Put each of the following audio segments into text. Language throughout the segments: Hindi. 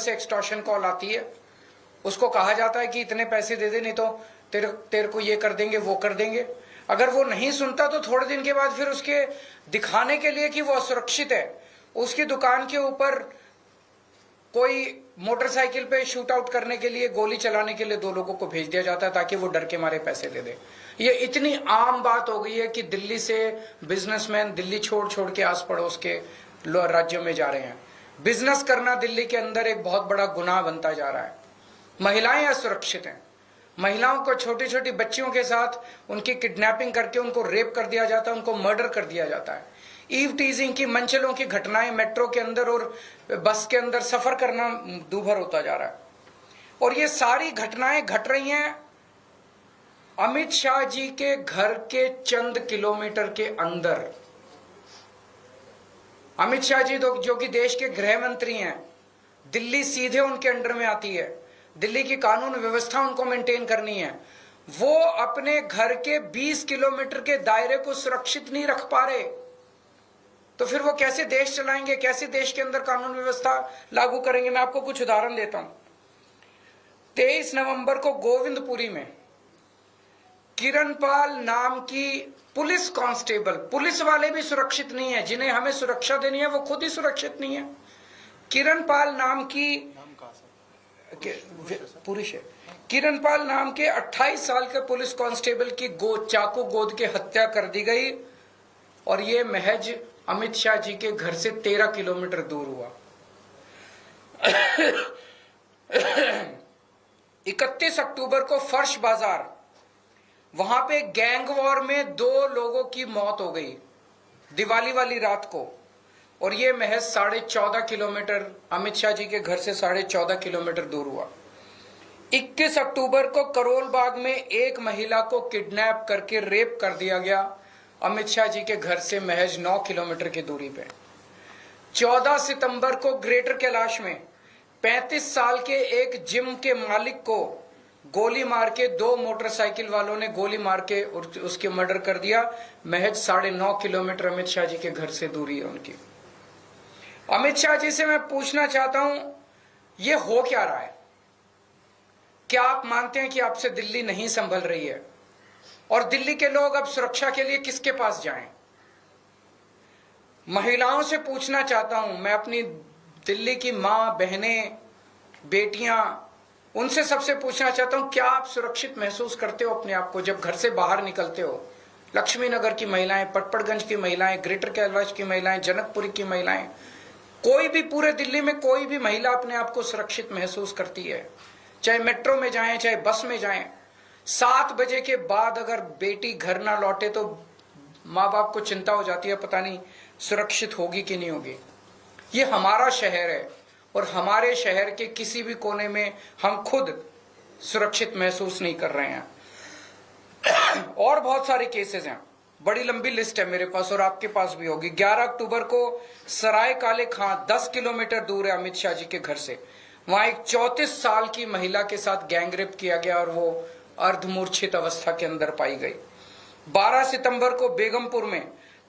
से एक्सटॉर्शन कॉल आती है, उसको कहा जाता है कि इतने पैसे दे दे नहीं तो तेरे को ये कर देंगे वो कर देंगे। अगर वो नहीं सुनता तो थोड़े दिन के बाद फिर उसके दिखाने के लिए कि वो असुरक्षित है, उसकी दुकान के ऊपर कोई मोटरसाइकिल पे शूट आउट करने के लिए, गोली चलाने के लिए 2 लोगों को भेज दिया जाता है ताकि वो डर के मारे पैसे दे दे। ये इतनी आम बात हो गई है कि दिल्ली से बिजनेसमैन दिल्ली छोड़ छोड़ के आस पड़ोस के राज्यों में जा रहे हैं। बिजनेस करना दिल्ली के अंदर एक बहुत बड़ा गुनाह बनता जा रहा है। महिलाएं असुरक्षित हैं। महिलाओं को, छोटी छोटी बच्चियों के साथ उनकी किडनैपिंग करके उनको रेप कर दिया जाता है, उनको मर्डर कर दिया जाता है। ईव टीजिंग की, मंचलों की घटनाएं मेट्रो के अंदर और बस के अंदर सफर करना दूभर होता जा रहा है। और ये सारी घटनाएं घट रही हैं अमित शाह जी के घर के चंद किलोमीटर के अंदर। अमित शाह जी जो कि देश के गृह मंत्री हैं, दिल्ली सीधे उनके अंडर में आती है। दिल्ली की कानून व्यवस्था उनको मेंटेन करनी है। वो अपने घर के 20 किलोमीटर के दायरे को सुरक्षित नहीं रख पा रहे, तो फिर वो कैसे देश चलाएंगे, कैसे देश के अंदर कानून व्यवस्था लागू करेंगे। मैं आपको कुछ उदाहरण देता हूं। 23 नवंबर को गोविंदपुरी में किरणपाल नाम की पुलिस कांस्टेबल, पुलिस वाले भी सुरक्षित नहीं है, जिन्हें हमें सुरक्षा देनी है वो खुद ही सुरक्षित नहीं है। किरणपाल नाम की पुरुष है, किरणपाल नाम के 28 साल के पुलिस कांस्टेबल की चाकू गोद के हत्या कर दी गई, और ये महज अमित शाह जी के घर से 13 किलोमीटर दूर हुआ। 31 अक्टूबर को फर्श बाजार, वहां पे गैंग वॉर में 2 लोगों की मौत हो गई दिवाली वाली रात को, और ये महज 14.5 किलोमीटर, अमित शाह जी के घर से 14.5 किलोमीटर दूर हुआ। 21 अक्टूबर को करोल बाग में एक महिला को किडनैप करके रेप कर दिया गया, अमित शाह जी के घर से महज 9 किलोमीटर की दूरी पे। 14 सितंबर को ग्रेटर कैलाश में 35 साल के एक जिम के मालिक को गोली मार के 2 मोटरसाइकिल वालों ने गोली मार के उसके मर्डर कर दिया। महज 9.5 किलोमीटर अमित शाह जी के घर से दूरी है उनकी। अमित शाह जी से मैं पूछना चाहता हूं, ये हो क्या रहा है? क्या आप मानते हैं कि आपसे दिल्ली नहीं संभल रही है? और दिल्ली के लोग अब सुरक्षा के लिए किसके पास जाएं? महिलाओं से पूछना चाहता हूं मैं, अपनी दिल्ली की मां, बहनें, बेटियां, उनसे सबसे पूछना चाहता हूं, क्या आप सुरक्षित महसूस करते हो अपने आप को जब घर से बाहर निकलते हो? लक्ष्मी नगर की महिलाएं, पटपड़गंज की महिलाएं, ग्रेटर कैलाश की महिलाएं, जनकपुरी की महिलाएं, कोई भी, पूरे दिल्ली में कोई भी महिला अपने आप को सुरक्षित महसूस करती है? चाहे मेट्रो में जाएं, चाहे बस में जाएं, 7 बजे के बाद अगर बेटी घर ना लौटे तो माँ बाप को चिंता हो जाती है, पता नहीं सुरक्षित होगी कि नहीं होगी। ये हमारा शहर है, और हमारे शहर के किसी भी कोने में हम खुद सुरक्षित महसूस नहीं कर रहे हैं। और बहुत सारे केसेस हैं, बड़ी लंबी लिस्ट है मेरे पास और आपके पास भी होगी। 11 अक्टूबर को सराय काले खां 10 किलोमीटर दूर है अमित शाह जी के घर से, वहां एक 34 साल की महिला के साथ गैंगरेप किया गया और वो अर्धमूर्छित अवस्था के अंदर पाई गई। 12 सितंबर को बेगमपुर में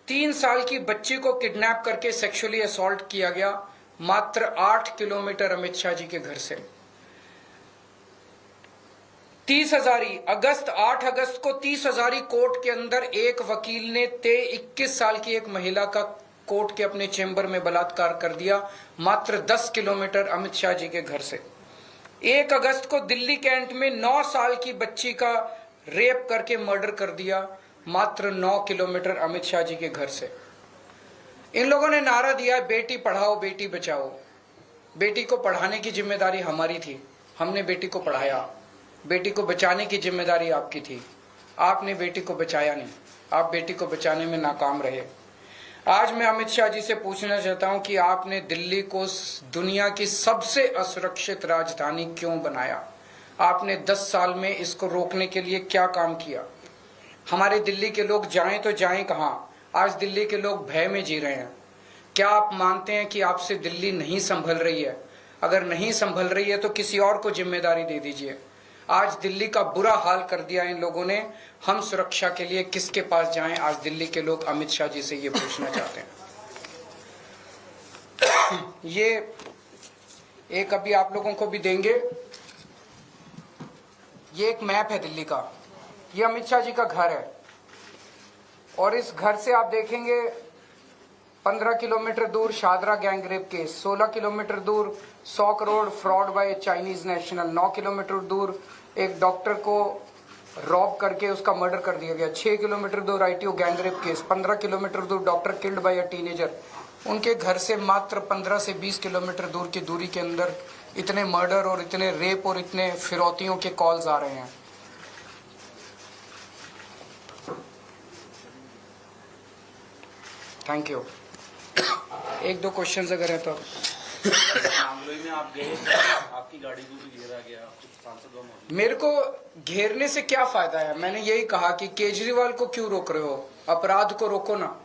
3 साल की बच्ची को किडनैप करके सेक्सुअली असॉल्ट किया गया, मात्र 8 किलोमीटर अमित शाह जी के घर से। 30 हजारी अगस्त 8 अगस्त को 30 हजारी कोर्ट के अंदर एक वकील ने 21 साल की एक महिला का कोर्ट के अपने चेंबर में बलात्कार कर दिया, मात्र 10 किलोमीटर अमित शाह जी के घर से। 1 अगस्त को दिल्ली कैंट में 9 साल की बच्ची का रेप करके मर्डर कर दिया, मात्र 9 किलोमीटर अमित शाह जी के घर से। इन लोगों ने नारा दिया, बेटी पढ़ाओ बेटी बचाओ। बेटी को पढ़ाने की जिम्मेदारी हमारी थी, हमने बेटी को पढ़ाया। बेटी को बचाने की जिम्मेदारी आपकी थी, आपने बेटी को बचाया नहीं, आप बेटी को बचाने में नाकाम रहे। आज मैं अमित शाह जी से पूछना चाहता हूं कि आपने दिल्ली को दुनिया की सबसे असुरक्षित राजधानी क्यों बनाया? आपने 10 साल में इसको रोकने के लिए क्या काम किया? हमारे दिल्ली के लोग जाएं तो जाएं कहां? आज दिल्ली के लोग भय में जी रहे हैं। क्या आप मानते हैं कि आपसे दिल्ली नहीं संभल रही है? अगर नहीं संभल रही है तो किसी और को जिम्मेदारी दे दीजिए। आज दिल्ली का बुरा हाल कर दिया इन लोगों ने, हम सुरक्षा के लिए किसके पास जाएं? आज दिल्ली के लोग अमित शाह जी से ये पूछना चाहते हैं। एक अभी आप लोगों को भी देंगे। ये एक मैप है दिल्ली का, ये अमित शाह जी का घर है और इस घर से आप देखेंगे 15 किलोमीटर दूर Shahdara gang rape case, 16 kilometre दूर 100 crore fraud bye Chinese national, 9 kilometre दूर एक डॉक्टर को रॉब करके उसका मर्डर कर दिया गया, 6 किलोमीटर दूर ITO gang rape case, 15 kilometre दूर doctor killed by a teenager. उनके घर से मात्र 15 से 20 किलोमीटर दूर की दूरी के अंदर इतने मर्डर और इतने रेप और इतने फिरौतियों के कॉल्स आ रहे हैं। Thank you. एक दो क्वेश्चंस अगर है तो। नामलोई में आप गए, आपकी गाड़ी को भी घेरा गया, सांसदों में। मेरे को घेरने से क्या फायदा है? मैंने यही कहा कि केजरीवाल को क्यों रोक रहे हो, अपराध को रोको ना।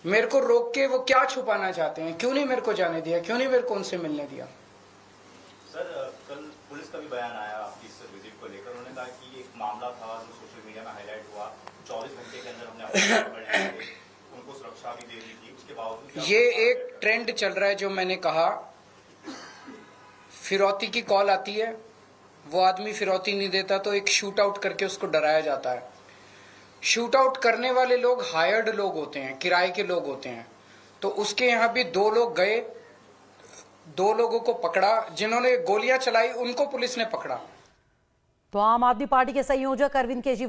मेरे को रोक के वो क्या छुपाना चाहते हैं? क्यों नहीं मेरे को जाने दिया, क्यों नहीं मेरे को उनसे मिलने दिया? सर कल पुलिस का भी बयान आया आपकी इस विजिट को लेकर, उन्होंने कहा कि एक मामला था जो सोशल मीडिया में हाईलाइट हुआ, 24 घंटे के अंदर हमने उनको सुरक्षा भी दे दी थी, उसके बावजूद ये एक ट्रेंड चल रहा है जो मैंने कहा, फिरौती की कॉल आती है, वो आदमी फिरौती नहीं देता तो एक शूट आउट करके उसको डराया जाता है। शूट आउट करने वाले लोग हायर्ड लोग होते हैं, किराए के लोग होते हैं। तो उसके यहाँ भी 2 लोग गए, 2 लोगों को पकड़ा, जिन्होंने गोलियां चलाई उनको पुलिस ने पकड़ा। तो आम आदमी पार्टी के संयोजक अरविंद केजरीवाल